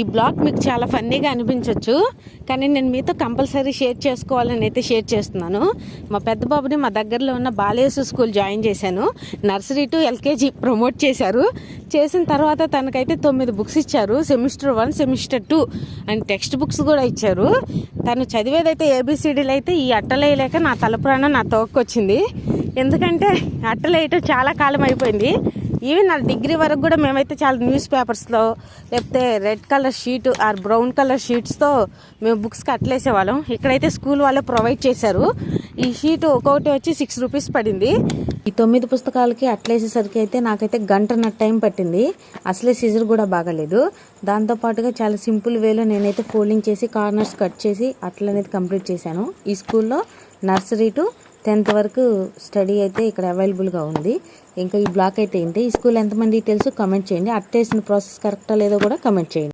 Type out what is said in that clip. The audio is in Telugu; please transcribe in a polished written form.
ఈ బ్లాగ్ మీకు చాలా ఫన్నీగా అనిపించవచ్చు, కానీ నేను మీతో కంపల్సరీ షేర్ చేసుకోవాలని అయితే షేర్ చేస్తున్నాను. మా పెద్ద బాబుని మా దగ్గరలో ఉన్న బాలేసు స్కూల్ జాయిన్ చేశాను. నర్సరీ టు ఎల్కేజీ ప్రమోట్ చేశారు. చేసిన తర్వాత తనకైతే 9 బుక్స్ ఇచ్చారు. Semester 1, semester 2 and text books కూడా ఇచ్చారు. తను చదివేదైతే ఏబిసిడీలు అయితే ఈ అట్టలేయలేక నా తలపురాణం నా తోక్కొచ్చింది. ఎందుకంటే అట్టలేయటం చాలా కాలం అయిపోయింది. ఈవెన్ నా డిగ్రీ వరకు కూడా మేమైతే చాలా న్యూస్ పేపర్స్లో లేకపోతే red colour sheet or brown colour షీట్స్తో మేము బుక్స్కి అట్లేసేవాళ్ళం. ఇక్కడైతే స్కూల్ వాళ్ళే ప్రొవైడ్ చేశారు. ఈ షీట్ ఒక్కొక్కటి వచ్చి 6 రూపీస్ పడింది. ఈ 9 పుస్తకాలకి అట్లేసేసరికి అయితే నాకైతే గంటన్నర టైం పట్టింది. అసలే సీజర్ కూడా బాగాలేదు. దాంతోపాటుగా చాలా సింపుల్ వేలో నేనైతే ఫోల్డింగ్ చేసి కార్నర్స్ కట్ చేసి అట్లనేది కంప్లీట్ చేశాను. ఈ స్కూల్లో నర్సరీ టు 10th వరకు స్టడీ అయితే ఇక్కడ అవైలబుల్గా ఉంది. ఇంకా ఈ బ్లాక్ అయితే ఏంటి, ఈ స్కూల్ ఎంతమంది తెలుసు కమెంట్ చేయండి. అట్టేసిన ప్రాసెస్ కరెక్టా లేదో కూడా కమెంట్ చేయండి.